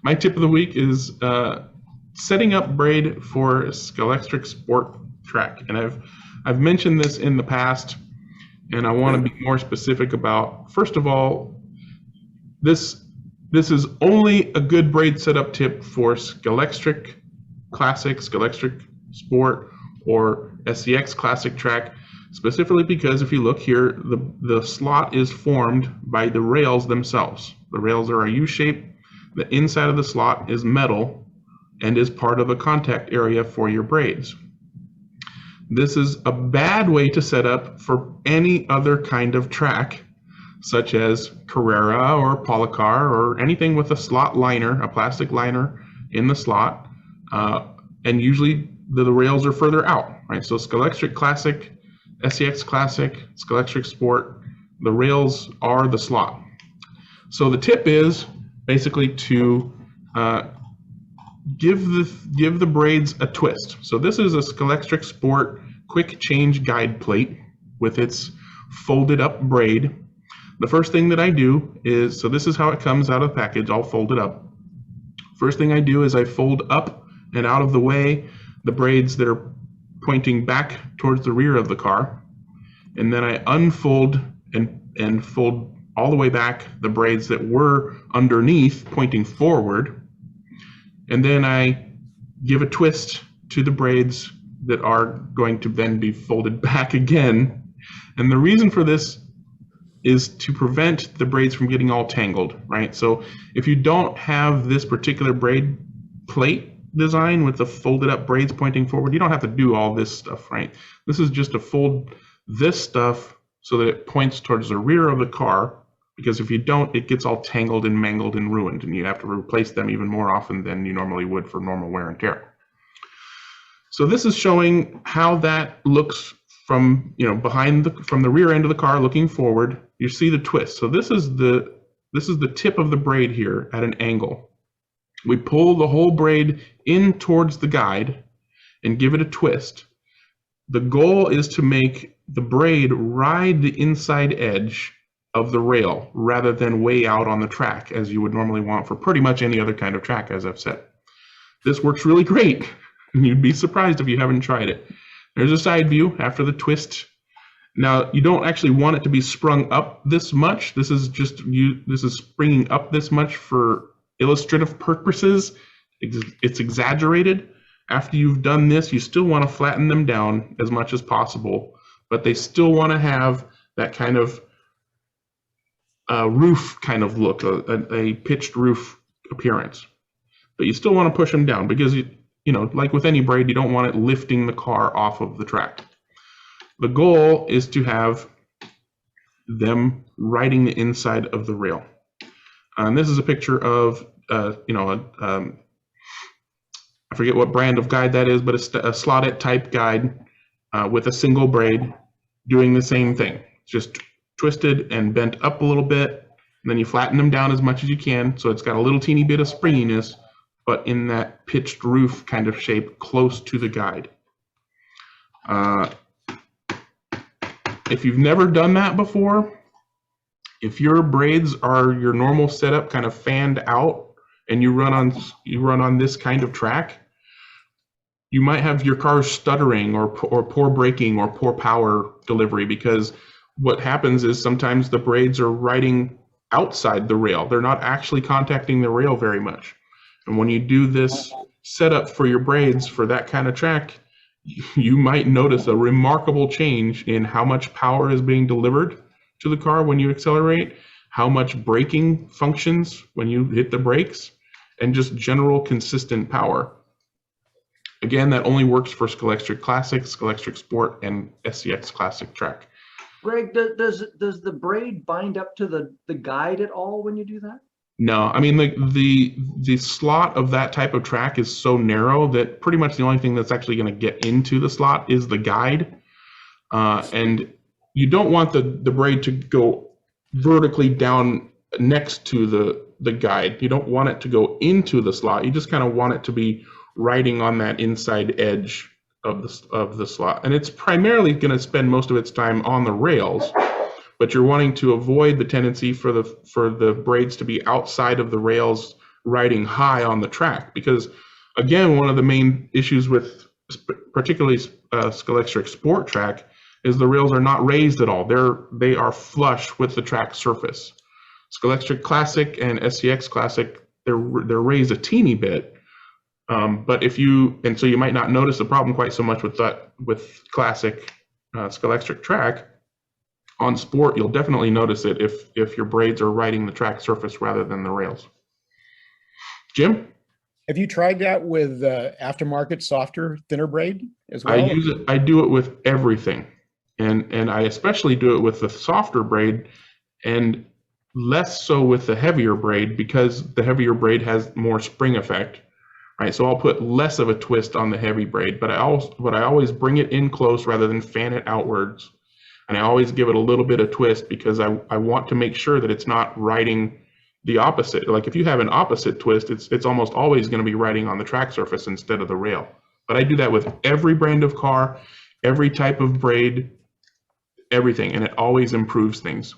My tip of the week is setting up Braid for Scalextric Sport track, and I've mentioned this in the past, and I want to be more specific about. First of all, this is only a good Braid setup tip for Scalextric Classic, Scalextric Sport, or SCX Classic track, specifically because if you look here, the slot is formed by the rails themselves. The rails are a U-shape. The inside of the slot is metal and is part of the contact area for your braids. This is a bad way to set up for any other kind of track, such as Carrera or Polycar or anything with a slot liner, a plastic liner in the slot, and usually the rails are further out, right? So Scalextric Classic, SCX Classic, Scalextric Sport, the rails are the slot. So the tip is basically to give the braids a twist. So this is a Scalextric Sport quick change guide plate with its folded up braid. The first thing that I do is, so this is how it comes out of the package, all folded up. First thing I do is I fold up and out of the way the braids that are pointing back towards the rear of the car, and then I unfold and fold all the way back the braids that were underneath pointing forward, and then I give a twist to the braids that are going to then be folded back again. And the reason for this is to prevent the braids from getting all tangled, right? So if you don't have this particular braid plate design with the folded up braids pointing forward, you don't have to do all this stuff, right? This is just to fold this stuff so that it points towards the rear of the car, because if you don't, it gets all tangled and mangled and ruined, and you have to replace them even more often than you normally would for normal wear and tear. So this is showing how that looks from, from the rear end of the car looking forward. You see the twist. So this is the tip of the braid here at an angle. We pull the whole braid in towards the guide and give it a twist. The goal is to make the braid ride the inside edge of the rail rather than way out on the track as you would normally want for pretty much any other kind of track, as I've said. This works really great. You'd be surprised if you haven't tried it. There's a side view after the twist. Now, you don't actually want it to be sprung up this much. This is springing up this much for illustrative purposes. It's exaggerated. After you've done this, you still want to flatten them down as much as possible, but they still want to have that kind of roof kind of look, a pitched roof appearance. But you still want to push them down because, like with any braid, you don't want it lifting the car off of the track. The goal is to have them riding the inside of the rail. And this is a picture of, I forget what brand of guide that is, but it's a slotted type guide with a single braid doing the same thing. Just twisted and bent up a little bit, and then you flatten them down as much as you can so it's got a little teeny bit of springiness, but in that pitched roof kind of shape close to the guide. If you've never done that before, if your braids are your normal setup kind of fanned out and you run on this kind of track, you might have your car stuttering or poor braking or poor power delivery, because what happens is sometimes the braids are riding outside the rail. They're not actually contacting the rail very much. And when you do this setup for your braids for that kind of track, you might notice a remarkable change in how much power is being delivered to the car when you accelerate, how much braking functions when you hit the brakes, and just general consistent power. Again, that only works for Scalextric Classic, Scalextric Sport, and SCX Classic track. Greg, does the braid bind up to the guide at all when you do that? No, I mean the slot of that type of track is so narrow that pretty much the only thing that's actually going to get into the slot is the guide, and you don't want the braid to go vertically down next to the guide. You don't want it to go into the slot. You just kind of want it to be riding on that inside edge of the slot, and it's primarily going to spend most of its time on the rails. But you're wanting to avoid the tendency for the braids to be outside of the rails riding high on the track, because again, one of the main issues with particularly Scalextric Sport Track is the rails are not raised at all. They are flush with the track surface. Scalextric Classic and SCX Classic, they're raised a teeny bit, but so you might not notice the problem quite so much with that with Classic Scalextric Track. On Sport, you'll definitely notice it if your braids are riding the track surface rather than the rails. Jim? Have you tried that with aftermarket softer, thinner braid as well? I use it. I do it with everything, and I especially do it with the softer braid, and less so with the heavier braid, because the heavier braid has more spring effect. Right, so I'll put less of a twist on the heavy braid, but I always bring it in close rather than fan it outwards. And I always give it a little bit of twist, because I want to make sure that it's not riding the opposite. Like if you have an opposite twist, it's almost always going to be riding on the track surface instead of the rail. But I do that with every brand of car, every type of braid, everything, and it always improves things.